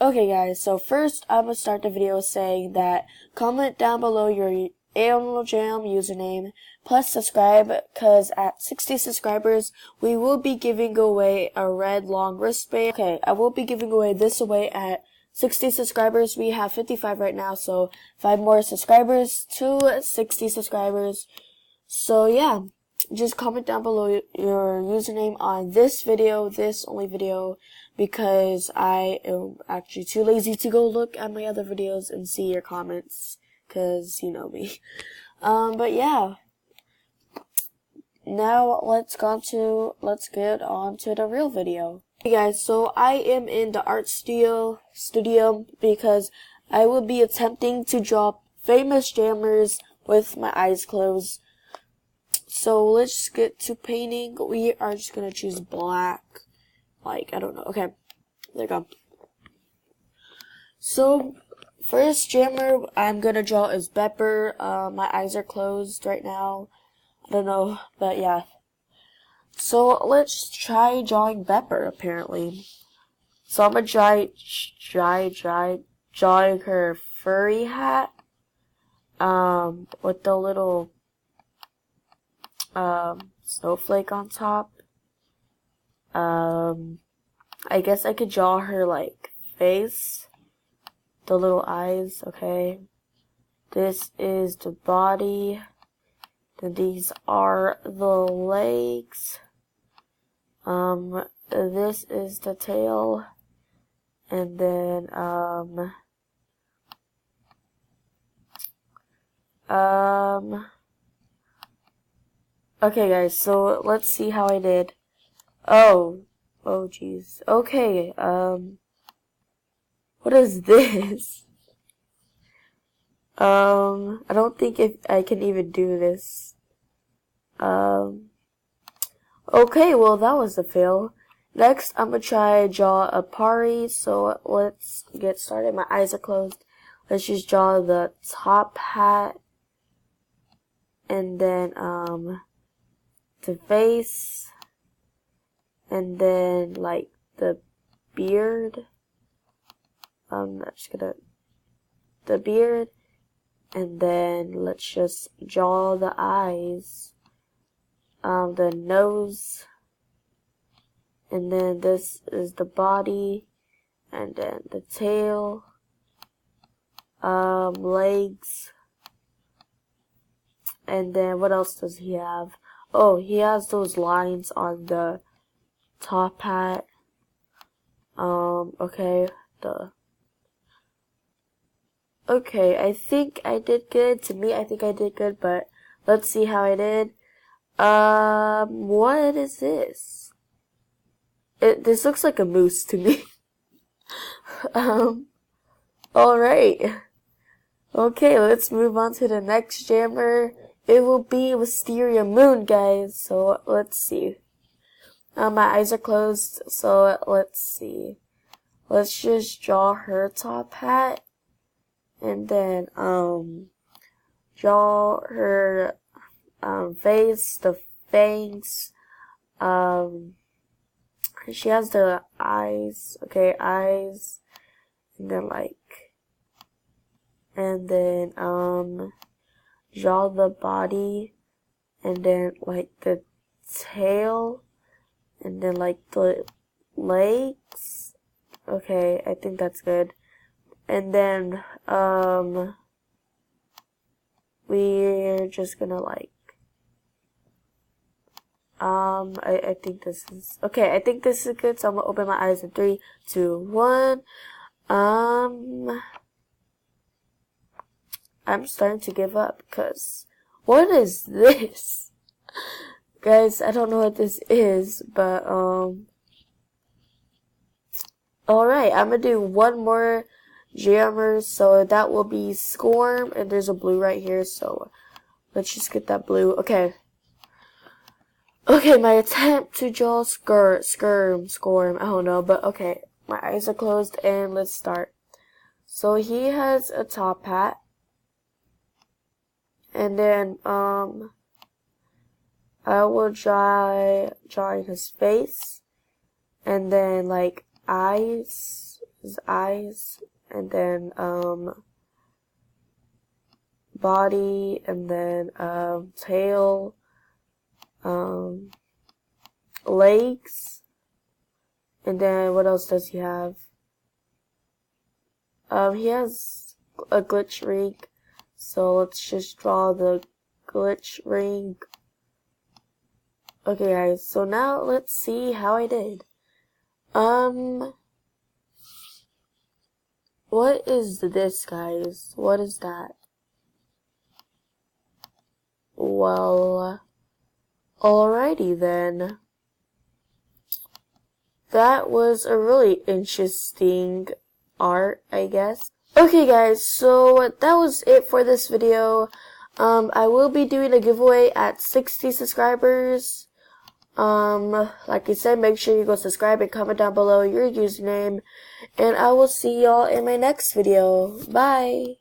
Okay guys, so first I'm gonna start the video saying that comment down below your animaljam username plus subscribe, cause at 60 subscribers we will be giving away a red long wristband. Okay, I will be giving away this away at 60 subscribers. We have 55 right now, so 5 more subscribers to 60 subscribers. So yeah, just comment down below your username on this video, this only video, because I am actually too lazy to go look at my other videos and see your comments, cause you know me. But yeah, now let's get on to the real video. Hey guys, so I am in the art studio because I will be attempting to draw famous jammers with my eyes closed. So let's get to painting. We are just gonna choose black. Like, I don't know. Okay, there we go. So, first jammer I'm gonna draw is Pepper. My eyes are closed right now. I don't know, but yeah. So let's try drawing Pepper. Apparently, so I'm gonna drawing her furry hat. With the little snowflake on top. I guess I could draw her like face, the little eyes. Okay, this is the body, then these are the legs, this is the tail, and then okay guys, so let's see how I did. Oh jeez. Okay, what is this? I don't think I can even do this. Okay, well that was a fail. Next, I'm gonna try draw a party, so let's get started. My eyes are closed. Let's just draw the top hat, and then, the face, and then like the beard. I'm just gonna the beard, and then let's just draw the eyes, the nose, and then this is the body, and then the tail, legs, and then what else does he have? Oh, he has those lines on the top hat. Okay, okay, I think I did good. To me, I think I did good, but let's see how I did. What is this? This looks like a moose to me. Alright. Okay, let's move on to the next jammer. It will be Wisteria Moon, guys. So let's see. My eyes are closed, so let's see. Let's just draw her top hat, and then draw her face, the fangs. She has the eyes. Okay, eyes, and then draw the body, and then like the tail, and then like the legs. Okay, I think that's good. And then we're just gonna like I think this is okay. I think this is good. So I'm gonna open my eyes in 3, 2, 1. I'm starting to give up because what is this? Guys, I don't know what this is, but alright, I'm gonna do one more jammer, so that will be Scorm, and there's a blue right here, so let's just get that blue. Okay, my attempt to draw Scorm, I don't know, but okay, my eyes are closed, and let's start. So he has a top hat, and then I will drawing his face, and then like eyes, his eyes, and then body, and then tail, legs, and then what else does he have? He has a glitch ring, so let's just draw the glitch ring. Okay guys, so now let's see how I did. What is this, guys? What is that? Well, alrighty then. That was a really interesting art, I guess. Okay guys, so that was it for this video. I will be doing a giveaway at 60 subscribers. Like I said, make sure you go subscribe and comment down below your username. And I will see y'all in my next video. Bye!